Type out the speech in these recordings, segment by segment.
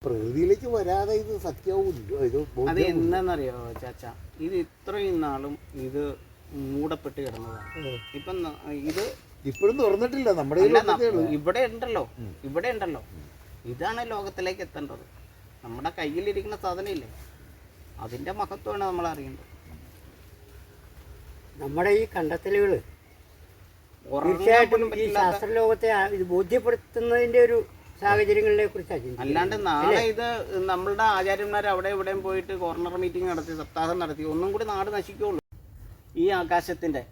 പ്രകൃതിയിലേക്ക് വരാതെ ഇത് സത്യമാവില്ല. ഇത് അത് എന്താണെന്നറിയോ ചാച്ച, ഇത് ഇത്രയും നാളും ഇത് മൂടപ്പെട്ട് കിടന്നതാണ്. ഇപ്പം ഇത് ഇപ്പോഴും തുറന്നിട്ടില്ല. നമ്മുടെ ഇവിടെ ഉണ്ടല്ലോ. ഇതാണ് ലോകത്തിലേക്ക് എത്തേണ്ടത്. നമ്മുടെ കയ്യിലിരിക്കുന്ന സാധനമില്ലേ, അതിൻ്റെ മഹത്വമാണ് നമ്മൾ അറിയേണ്ടത്. നമ്മുടെ ഈ കണ്ടെത്തലുകൾ തീർച്ചയായിട്ടും ഈ ശാസ്ത്രലോകത്തെ ഇത് ബോധ്യപ്പെടുത്തുന്നതിൻ്റെ ഒരു സാഹചര്യങ്ങളെ കുറിച്ചാണ്. അല്ലാണ്ട് നാളെ ഇത് നമ്മളുടെ ആചാര്യന്മാർ അവിടെ ഇവിടെയും പോയിട്ട് കോർണർ മീറ്റിംഗ് നടത്തി, സപ്താഹം നടത്തി, ഒന്നും കൂടി നാട് നശിക്കുകയുള്ളൂ. ഈ ആകാശത്തിൻ്റെ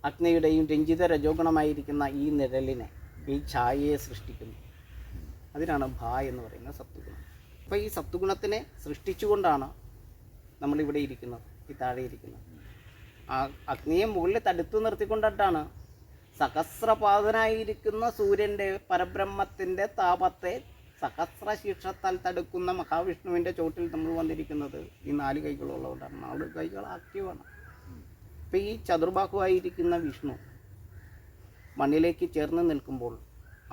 അഗ്നിയുടെയും രഞ്ജിത രജോഗുണമായിരിക്കുന്ന ഈ നിഴലിനെ, ഈ ഛായയെ സൃഷ്ടിക്കുന്നു. അതിനാണ് ഭ എന്ന് പറയുന്ന സത്വഗുണം. അപ്പോൾ ഈ സത്വഗുണത്തിനെ സൃഷ്ടിച്ചുകൊണ്ടാണ് നമ്മളിവിടെ ഇരിക്കുന്നത്, ഈ താഴെ ഇരിക്കുന്നത്. ആ അഗ്നിയെ മുകളിൽ തടുത്തു നിർത്തിക്കൊണ്ടിട്ടാണ് സഹസ്രപാദനായിരിക്കുന്ന സൂര്യൻ്റെ പരബ്രഹ്മത്തിൻ്റെ താപത്തെ സഹസ്രശീർഷത്താൽ തടുക്കുന്ന മഹാവിഷ്ണുവിൻ്റെ ചോട്ടിൽ നമ്മൾ വന്നിരിക്കുന്നത്. ഈ 4 കൈകളുള്ളതുകൊണ്ടാണ്. 4 കൈകൾ ആക്റ്റീവാണ്. അപ്പോൾ ഈ ചതുർബാഹുവായിരിക്കുന്ന വിഷ്ണു മണ്ണിലേക്ക് ചേർന്ന് നിൽക്കുമ്പോൾ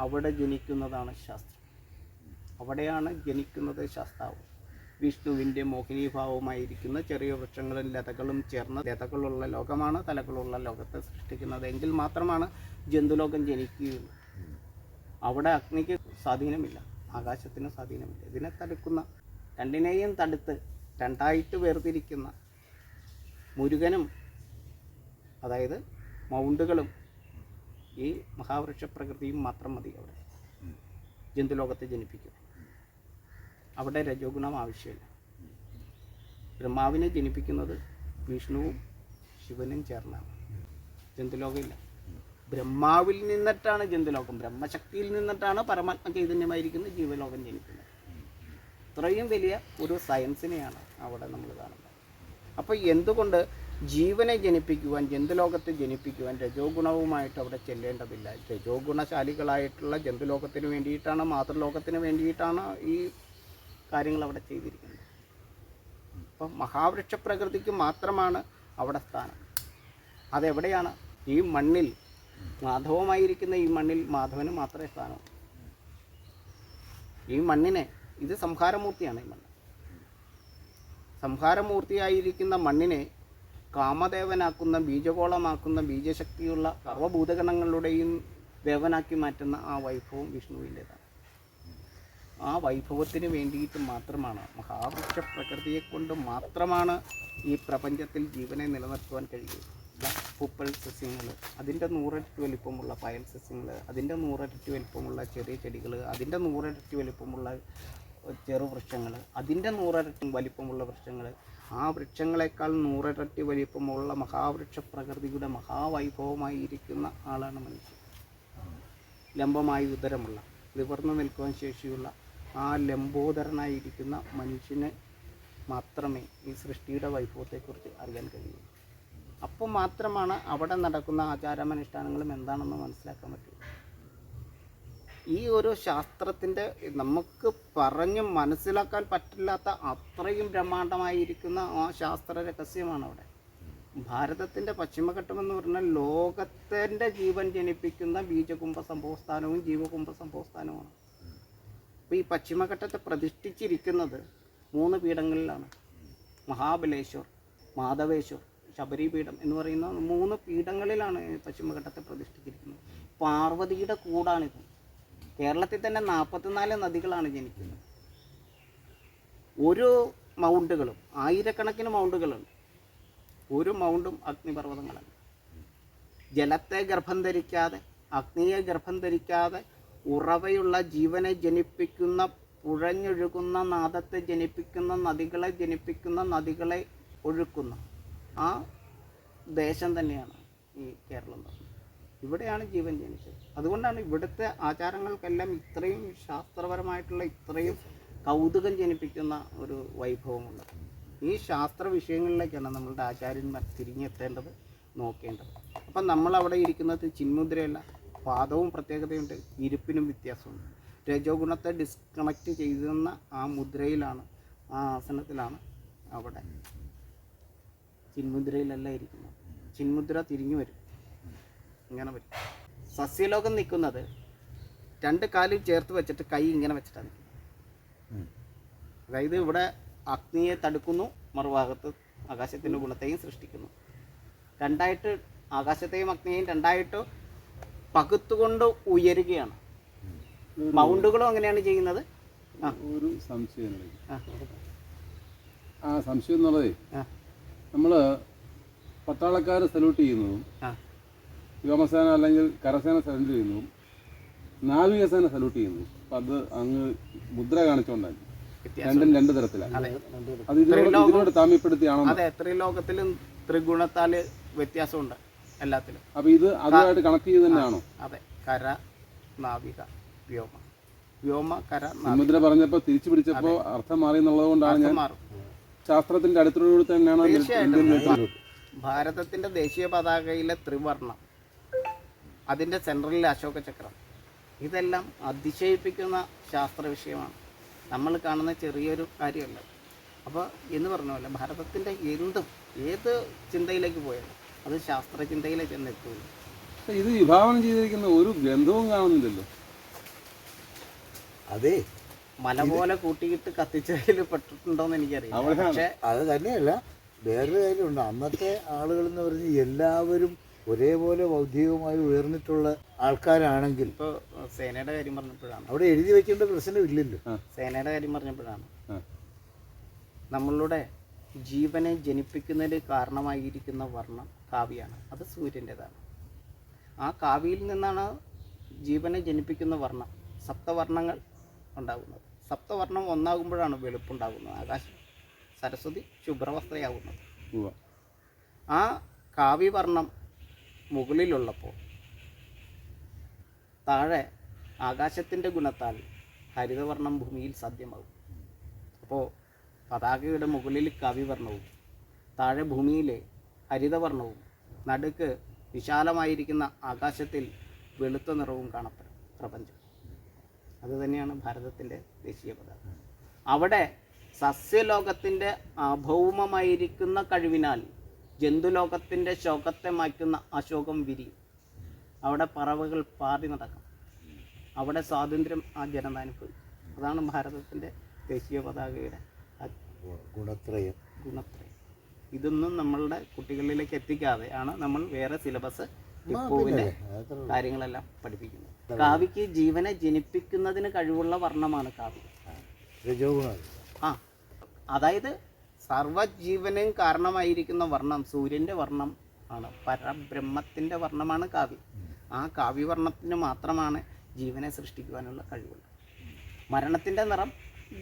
അവിടെ ജനിക്കുന്നതാണ് ശാസ്ത്രം. അവിടെയാണ് ജനിക്കുന്നത് ശാസ്താവ്. വിഷ്ണുവിൻ്റെ മോഹിനീഭാവമായിരിക്കുന്ന ചെറിയ വൃക്ഷങ്ങളും ലതകളും ചേർന്ന് ലതകളുള്ള ലോകമാണ് തലകളുള്ള ലോകത്തെ സൃഷ്ടിക്കുന്നത്. എങ്കിൽ മാത്രമാണ് ജന്തുലോകം ജനിക്കുകയുള്ളൂ. അവിടെ അഗ്നിക്ക് സ്വാധീനമില്ല, ആകാശത്തിന് സ്വാധീനമില്ല. ഇതിനെ തടുക്കുന്ന, രണ്ടിനെയും തടുത്ത് രണ്ടായിട്ട് വേർതിരിക്കുന്ന മുരുകനും, അതായത് മൗണ്ടുകളും ഈ മഹാവൃക്ഷ പ്രകൃതിയും മാത്രം മതി അവിടെ ജന്തുലോകത്തെ ജനിപ്പിക്കും. അവിടെ രജോഗുണം ആവശ്യമില്ല. ബ്രഹ്മാവിനെ ജനിപ്പിക്കുന്നത് വിഷ്ണുവും ശിവനും ചേർന്നാണ്. ജന്തുലോകമില്ല. ബ്രഹ്മാവിൽ നിന്നിട്ടാണ് ജന്തുലോകം, ബ്രഹ്മശക്തിയിൽ നിന്നിട്ടാണ് പരമാത്മ ചൈതന്യമായിരിക്കുന്ന ജീവലോകം ജനിക്കുന്നത്. ഇത്രയും വലിയ ഒരു സയൻസിനെയാണ് അവിടെ നമ്മൾ കാണുന്നത്. അപ്പോൾ എന്തുകൊണ്ട് ജീവനെ ജനിപ്പിക്കുവാൻ, ജന്തുലോകത്തെ ജനിപ്പിക്കുവാൻ രജോഗുണവുമായിട്ട് അവിടെ ചെല്ലേണ്ടതില്ല? രജോഗുണശാലികളായിട്ടുള്ള ജന്തുലോകത്തിന് വേണ്ടിയിട്ടാണ്, മാതൃലോകത്തിന് വേണ്ടിയിട്ടാണ് ഈ കാര്യങ്ങൾ അവിടെ ചെയ്തിരിക്കുന്നത്. അപ്പം മഹാവൃക്ഷ പ്രകൃതിക്ക് മാത്രമാണ് അവിടെ സ്ഥാനം. അതെവിടെയാണ്? ഈ മണ്ണിൽ, മാധവമായിരിക്കുന്ന ഈ മണ്ണിൽ മാധവന് മാത്രമേ സ്ഥാനം. ഈ മണ്ണിനെ, ഇത് സംഹാരമൂർത്തിയാണ്. ഈ മണ്ണ് സംഹാരമൂർത്തിയായിരിക്കുന്ന മണ്ണിനെ കാമദേവനാക്കുന്ന, ബീജഗോളമാക്കുന്ന, ബീജശക്തിയുള്ള സർവഭൂതഗണങ്ങളുടെയും ദേവനാക്കി മാറ്റുന്ന ആ വൈഭവം വിഷ്ണുവിൻ്റെതാണ്. ആ വൈഭവത്തിന് വേണ്ടിയിട്ട് മാത്രമാണ്, മഹാവൃക്ഷ പ്രകൃതിയെ കൊണ്ട് മാത്രമാണ് ഈ പ്രപഞ്ചത്തിൽ ജീവനെ നിലനിർത്തുവാൻ കഴിയുക. പൂപ്പൽ സസ്യങ്ങൾ, അതിൻ്റെ 100 ഇരട്ടി വലിപ്പമുള്ള പയൽ സസ്യങ്ങൾ, അതിൻ്റെ 100 ഇരട്ടി വലിപ്പമുള്ള ചെറിയ ചെടികൾ, അതിൻ്റെ 100 ഇരട്ടി വലിപ്പമുള്ള ചെറുവൃക്ഷങ്ങൾ, അതിൻ്റെ 100 ഇരട്ടി വലിപ്പമുള്ള വൃക്ഷങ്ങൾ, ആ വൃക്ഷങ്ങളെക്കാൾ 100 ഇരട്ടി വലിപ്പമുള്ള മഹാവൃക്ഷ പ്രകൃതിയുടെ മഹാവൈഭവമായിരിക്കുന്ന ആളാണ് മനുഷ്യൻ. ലംബമായി ഉദരമുള്ള, നിവർന്നു നിൽക്കുവാൻ ശേഷിയുള്ള ആ ലംബോദരനായിരിക്കുന്ന മനുഷ്യന് മാത്രമേ ഈ സൃഷ്ടിയുടെ വൈഭവത്തെക്കുറിച്ച് അറിയാൻ കഴിയൂ. അപ്പോൾ മാത്രമാണ് അവിടെ നടക്കുന്ന ആചാരമനുഷ്ഠാനങ്ങളും എന്താണെന്ന് മനസ്സിലാക്കാൻ പറ്റുള്ളൂ. ഈ ഒരു ശാസ്ത്രത്തിൻ്റെ നമുക്ക് പറഞ്ഞ് മനസ്സിലാക്കാൻ പറ്റില്ലാത്ത അത്രയും ബ്രഹ്മാണ്ഡമായിരിക്കുന്ന ആ ശാസ്ത്ര രഹസ്യമാണ് അവിടെ. ഭാരതത്തിൻ്റെ പശ്ചിമഘട്ടമെന്ന് പറഞ്ഞാൽ ലോകത്തിൻ്റെ ജീവൻ ജനിപ്പിക്കുന്ന ബീജകുംഭ സംഭവസ്ഥാനവും ജീവകുംഭ സംഭവസ്ഥാനവുമാണ്. അപ്പോൾ ഈ പശ്ചിമഘട്ടത്തെ പ്രതിഷ്ഠിച്ചിരിക്കുന്നത് 3 പീഠങ്ങളിലാണ്. മഹാബലേശ്വർ, മാധവേശ്വർ, ശബരിപീഠം എന്ന് പറയുന്ന 3 പീഠങ്ങളിലാണ് പശ്ചിമഘട്ടത്തെ പ്രതിഷ്ഠിച്ചിരിക്കുന്നത്. പാർവതിയുടെ കൂടാണിത്. കേരളത്തിൽ തന്നെ 44 നദികളാണ് ജനിക്കുന്നത്. ഒരു മൗണ്ടുകളും, ആയിരക്കണക്കിന് മൗണ്ടുകളുണ്ട്. ഒരു മൗണ്ടും അഗ്നിപർവ്വതങ്ങളല്ല. ജലത്തെ ഗർഭം ധരിക്കാതെ, അഗ്നിയെ ഗർഭം ധരിക്കാതെ, ഉറവയുള്ള ജീവനെ ജനിപ്പിക്കുന്ന, പുഴഞ്ഞൊഴുകുന്ന നാദത്തെ ജനിപ്പിക്കുന്ന, നദികളെ ഒഴുക്കുന്ന ആ ദേശം തന്നെയാണ് ഈ കേരളം. ഇവിടെയാണ് ജീവൻ ജനിച്ചത്. അതുകൊണ്ടാണ് ഇവിടുത്തെ ആചാരങ്ങൾക്കെല്ലാം ഇത്രയും ശാസ്ത്രപരമായിട്ടുള്ള, ഇത്രയും കൗതുകം ജനിപ്പിക്കുന്ന ഒരു വൈഭവമുള്ളത്. ഈ ശാസ്ത്ര വിഷയങ്ങളിലേക്കാണ് നമ്മളുടെ ആചാര്യന്മാർ തിരിഞ്ഞെത്തേണ്ടത്, നോക്കേണ്ടത്. അപ്പം നമ്മളവിടെ ഇരിക്കുന്നത് ചിന്മുദ്രയല്ല, പാദവും പ്രത്യേകതയുണ്ട്, ഇരിപ്പിനും വ്യത്യാസമുണ്ട്. രജോഗുണത്തെ ഡിസ്കണക്റ്റ് ചെയ്യുന്ന ആ മുദ്രയിലാണ്, ആ ആസനത്തിലാണ് അവിടെ. ചിന്മുദ്രയിലല്ല ഇരിക്കുന്നത്. ചിന്മുദ്ര തിരിഞ്ഞു വരും, ഇങ്ങനെ വരും. സസ്യലോകം നിൽക്കുന്നത് 2 കാലും ചേർത്ത് വെച്ചിട്ട് കൈ ഇങ്ങനെ വെച്ചിട്ടാണ് നിൽക്കുന്നത്. അതായത് ഇവിടെ അഗ്നിയെ തടുക്കുന്നു, മറുഭാഗത്ത് ആകാശത്തിൻ്റെ ഗുണത്തെയും സൃഷ്ടിക്കുന്നു. രണ്ടായിട്ട് ആകാശത്തെയും അഗ്നിയെയും രണ്ടായിട്ട് പകുത്തുകൊണ്ട് ഉയരുകയാണ്. മൗണ്ടുകളും അങ്ങനെയാണ് ചെയ്യുന്നത്. ഒരു സംശയം ആ. ആ സംശയം എന്നുള്ളതേ, ആ. നമ്മൾ പട്ടാളക്കാർ സല്യൂട്ട് ചെയ്യുന്നതും ആ. വ്യോമസേന അല്ലെങ്കിൽ കരസേന സല്യൂട്ട് ചെയ്യുന്നതും നാവികസേന സല്യൂട്ട് ചെയ്യുന്നു. അപ്പം അത് അങ്ങ് മുദ്ര കാണിച്ചുകൊണ്ടാണ്. രണ്ടും രണ്ട് തരത്തിലാണ്. അതെ, അത് ഇതിനോട് താമ്യപ്പെടുത്തിയാണോ? അതെ, ത്രിലോകത്തിലും ത്രിഗുണത്താൽ വ്യത്യാസമുണ്ട് എല്ലാത്തിലും. അപ്പം ഇത് അതുമായിട്ട് കണക്ട് ചെയ്ത് തന്നെയാണോ? അതെ, കര, നാവിക, വ്യോമ. വ്യോമ, കര, മുദ്ര പറഞ്ഞപ്പോൾ തിരിച്ചു പിടിച്ചപ്പോൾ അർത്ഥം മാറി എന്നുള്ളത് കൊണ്ടാണ് ഞാൻ മാറും. ശാസ്ത്രത്തിന്റെ അടുത്തോട് തന്നെയാണ്. തീർച്ചയായിട്ടും ഭാരതത്തിന്റെ ദേശീയ പതാകയിലെ ത്രിവർണം, അതിന്റെ സെൻട്രലിലെ അശോക ചക്രം, ഇതെല്ലാം അതിശയിപ്പിക്കുന്ന ശാസ്ത്ര വിഷയമാണ്. നമ്മൾ കാണുന്ന ചെറിയൊരു കാര്യമല്ല. അപ്പോൾ എന്ന് പറഞ്ഞ പോലെ ഭാരതത്തിൻ്റെ ഏത് ചിന്തയിലേക്ക് പോയാലും അത് ശാസ്ത്ര ചിന്തയിലേക്ക് ചെന്നെത്തുള്ളൂ. ഇത് വിഭാവനം ചെയ്തിരിക്കുന്ന ഒരു ഗ്രന്ഥവും കാണുന്നില്ലല്ലോ. അതെ, മല പോലെ കൂട്ടിയിട്ട് കത്തിച്ചതിൽ പെട്ടിട്ടുണ്ടോയെന്ന് എനിക്കറിയാം. പക്ഷേ അത് തന്നെയല്ല, വേറൊരു കാര്യമുണ്ട്. അന്നത്തെ ആളുകൾ എന്ന് പറഞ്ഞ് എല്ലാവരും ഒരേപോലെ ബൗദ്ധികമായി ഉയർന്നിട്ടുള്ള ആൾക്കാരാണെങ്കിൽ ഇപ്പോൾ സേനയുടെ കാര്യം പറഞ്ഞപ്പോഴാണ്, അവിടെ എഴുതി വെക്കേണ്ട പ്രശ്നമില്ലല്ലോ. സേനയുടെ കാര്യം പറഞ്ഞപ്പോഴാണ് നമ്മളുടെ ജീവനെ ജനിപ്പിക്കുന്നതിന് കാരണമായിരിക്കുന്ന വർണ്ണം കാവ്യാണ്. അത് സൂര്യൻ്റെതാണ്. ആ കാവ്യയിൽ നിന്നാണ് ജീവനെ ജനിപ്പിക്കുന്ന വർണ്ണം, സപ്തവർണ്ണങ്ങൾ ഉണ്ടാകുന്നത്. സപ്തവർണ്ണം ഒന്നാകുമ്പോഴാണ് വെളുപ്പുണ്ടാകുന്നത്. ആകാശം, സരസ്വതി ശുഭ്രവസ്ത്രയാകുന്നത്. ആ കാവ്യവർണ്ണം മുകളിലുള്ളപ്പോൾ താഴെ ആകാശത്തിൻ്റെ ഗുണത്താൽ ഹരിതവർണ്ണം ഭൂമിയിൽ സാധ്യമാകും. അപ്പോൾ പതാകയുടെ മുകളിൽ കാവ്യവർണ്ണവും താഴെ ഭൂമിയിലെ ഹരിതവർണ്ണവും നടുക്ക് വിശാലമായിരിക്കുന്ന ആകാശത്തിൽ വെളുത്ത നിറവും കാണപ്പെടും പ്രപഞ്ചം. അതുതന്നെയാണ് ഭാരതത്തിൻ്റെ ദേശീയ പതാക. അവിടെ സസ്യലോകത്തിൻ്റെ അഭൗമമായിരിക്കുന്ന കഴിവിനാൽ ജന്തുലോകത്തിൻ്റെ ശോകത്തെ മാറ്റുന്ന അശോകം വിരിയും. അവിടെ പറവകൾ പാറി നടക്കും. അവിടെ സ്വാതന്ത്ര്യം ആ ജനതാനുഭവിക്കും. അതാണ് ഭാരതത്തിൻ്റെ ദേശീയ പതാകയുടെ ഗുണത്രയം. ഇതൊന്നും നമ്മളുടെ കുട്ടികളിലേക്ക് എത്തിക്കാതെ ആണ് നമ്മൾ വേറെ സിലബസ് ടിപ്പുവിൻ്റെ കാര്യങ്ങളെല്ലാം പഠിപ്പിക്കുന്നത്. കാവ്യക്ക് ജീവനെ ജനിപ്പിക്കുന്നതിന് കഴിവുള്ള വർണ്ണമാണ് കാവ്യം. ആ, അതായത് സർവ്വജീവനും കാരണമായിരിക്കുന്ന വർണ്ണം സൂര്യൻ്റെ വർണ്ണം ആണ്. പരബ്രഹ്മത്തിൻ്റെ വർണ്ണമാണ് കാവ്യം. ആ കാവ്യവർണ്ണത്തിന് മാത്രമാണ് ജീവനെ സൃഷ്ടിക്കുവാനുള്ള കഴിവുള്ളത്. മരണത്തിൻ്റെ നിറം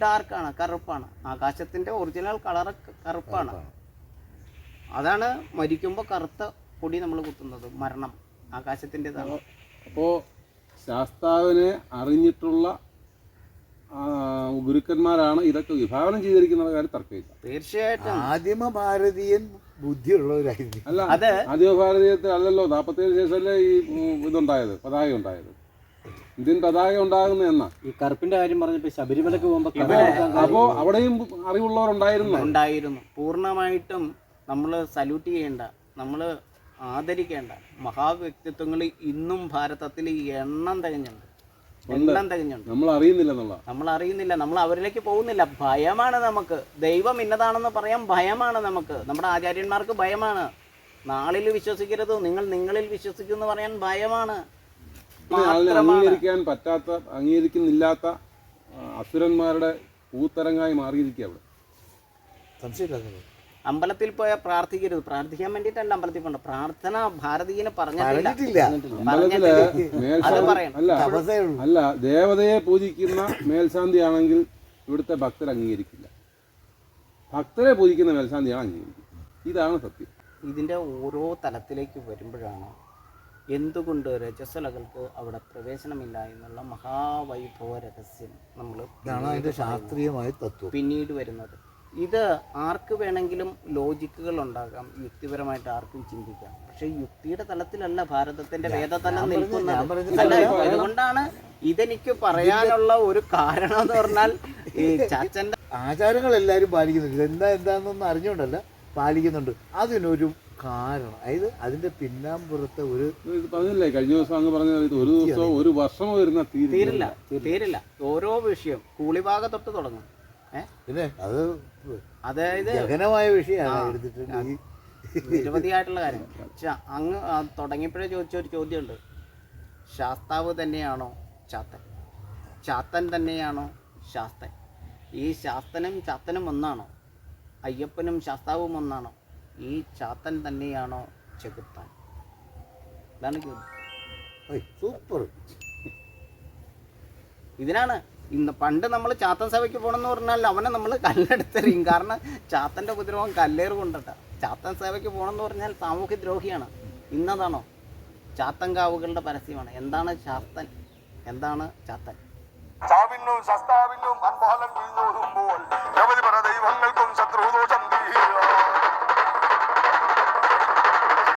ഡാർക്കാണ്, കറുപ്പാണ്. ആകാശത്തിൻ്റെ ഒറിജിനൽ കളർ കറുപ്പാണ്. അതാണ് മരിക്കുമ്പോൾ കറുത്ത പൊടി നമ്മൾ കുത്തുന്നത്. മരണം ആകാശത്തിൻ്റെതാണ്. അപ്പോൾ ശാസ്താവിനെ അറിഞ്ഞിട്ടുള്ള ഗുരുക്കന്മാരാണ് ഇതൊക്കെ വിഭാവനം ചെയ്തിരിക്കുന്ന കാര്യം തർക്കമില്ല. തീർച്ചയായിട്ടും ആദിമ ഭാരതീയൻ ബുദ്ധിയുള്ളവരായിരുന്നു. അല്ല, ആദിമ ഭാരതീയത്തിൽ അല്ലല്ലോ 47 ശേഷമല്ലേ ഈ ഇതുണ്ടായത്, പതാക ഉണ്ടായത്. ഇന്ത്യൻ പതാക ഉണ്ടാകുന്ന എന്നാ ഈ കറുപ്പിന്റെ കാര്യം പറഞ്ഞപ്പോൾ ശബരിമലക്ക് പോകുമ്പോൾ അപ്പോൾ അവിടെയും അറിവുള്ളവരുണ്ടായിരുന്നു. പൂർണ്ണമായിട്ടും നമ്മൾ സല്യൂട്ട് ചെയ്യേണ്ട, നമ്മൾ ആദരിക്കേണ്ട മഹാവ്യക്തിത്വങ്ങൾ ഇന്നും ഭാരതത്തിൽ എണ്ണം തികഞ്ഞുണ്ട്. നമ്മൾ അറിയുന്നില്ല, നമ്മൾ അവരിലേക്ക് പോകുന്നില്ല. ഭയമാണ് നമുക്ക്. ദൈവം ഇന്നതാണെന്ന് പറയാൻ ഭയമാണ് നമുക്ക്. നമ്മുടെ ആചാര്യന്മാർക്ക് ഭയമാണ്. നാളിൽ വിശ്വസിക്കരുത്, നിങ്ങൾ നിങ്ങളിൽ വിശ്വസിക്കുമെന്ന് പറയാൻ ഭയമാണ്. അംഗീകരിക്കാൻ പറ്റാത്ത, അംഗീകരിക്കുന്നില്ലാത്ത അസുരന്മാരുടെ കൂത്തരങ്ങായി മാറിയിരിക്കുക അവിടെ. സംശയമില്ല. അമ്പലത്തിൽ പോയാൽ പ്രാർത്ഥിക്കരുത്. പ്രാർത്ഥിക്കാൻ വേണ്ടിയിട്ടല്ല അമ്പലത്തിൽ പോകണ്ട. പ്രാർത്ഥന ഭാരതീയനെ പറഞ്ഞിട്ടില്ല. അല്ല, ദേവതയെ പൂജിക്കുന്ന മേൽശാന്തിയാണെങ്കിൽ ഇവിടുത്തെ ഭക്തർ അംഗീകരിക്കില്ല. ഭക്തരെ പൂജിക്കുന്ന മേൽശാന്തിയാണ് അംഗീകരിക്കുന്നത്. ഇതാണ് സത്യം. ഇതിൻ്റെ ഓരോ തലത്തിലേക്ക് വരുമ്പോഴാണ് എന്തുകൊണ്ട് രജസ്വലകൾക്ക് അവിടെ പ്രവേശനമില്ല എന്നുള്ള മഹാവൈഭവ രഹസ്യം നമ്മൾ ശാസ്ത്രീയമായ തത്വം പിന്നീട് വരുന്നത്. ഇത് ആർക്ക് വേണമെങ്കിലും ലോജിക്കുകൾ ഉണ്ടാകാം, യുക്തിപരമായിട്ട് ആർക്കും ചിന്തിക്കാം. പക്ഷെ യുക്തിയുടെ തലത്തിലല്ല ഭാരതത്തിന്റെ വേദതലം നിൽക്കുന്നത്. അതുകൊണ്ടാണ് ഇതെനിക്ക് പറയാനുള്ള ഒരു കാരണം എന്ന് പറഞ്ഞാൽ ഈ ചാച്ചന്റെ ആചാരങ്ങൾ എല്ലാവരും പാലിക്കുന്നുണ്ട്. എന്താന്നൊന്നും അറിഞ്ഞുകൊണ്ടല്ല, പാലിക്കുന്നുണ്ട്. അതിനൊരു കാരണം അതായത് അതിൻ്റെ പിന്നാമ്പുറത്തെ ഒരു ഇത് പറഞ്ഞില്ലേ കഴിഞ്ഞ ദിവസം അങ്ങ് പറഞ്ഞത് ഇത് ഒരു ദിവസമോ ഒരു വർഷമോ വരുന്ന തീരില്ല. ഓരോ വിഷയം കൂളിഭാഗ തൊട്ട് തുടങ്ങും. പിന്നെ അത് അതായത് ഗഹനമായ വിഷയമാണ് എടുത്തിട്ടുണ്ട്. നിരവധിയായിട്ടുള്ള കാര്യം. അങ്ങ് തുടങ്ങിയപ്പോഴേ ചോദിച്ചൊരു ചോദ്യമുണ്ട്, ശാസ്താവ് തന്നെയാണോ ചാത്തൻ, ചാത്തൻ തന്നെയാണോ ശാസ്തൻ, ഈ ശാസ്തനും ചാത്തനും ഒന്നാണോ, അയ്യപ്പനും ശാസ്താവും ഒന്നാണോ, ഈ ചാത്തൻ തന്നെയാണോ ചെകുത്താൻ? ഇതാണ് ചോദ്യം. സൂപ്പർ. ഇതിനാണ് ഇന്ന് പണ്ട് നമ്മൾ ചാത്തൻ സഭയ്ക്ക് പോകണമെന്ന് പറഞ്ഞാൽ അവനെ നമ്മൾ കല്ലെടുത്തെറിയും. കാരണം ചാത്തൻ്റെ ഉപദ്രവം കല്ലേറ് കൊണ്ടിട്ട. ചാത്തൻ സേവയ്ക്ക് പോകണമെന്ന് പറഞ്ഞാൽ സാമൂഹ്യ ദ്രോഹിയാണ്. ഇന്നതാണോ? ചാത്തൻകാവുകളുടെ പരസ്യമാണ്. എന്താണ് ശാസ്തൻ, എന്താണ് ചാത്തൻ? ചാവിനും ശസ്താവിനും അൻപാലൻ വീഴുമ്പോൾ നിരവധി പല ദൈവങ്ങൾക്കും ശത്രുദോഷം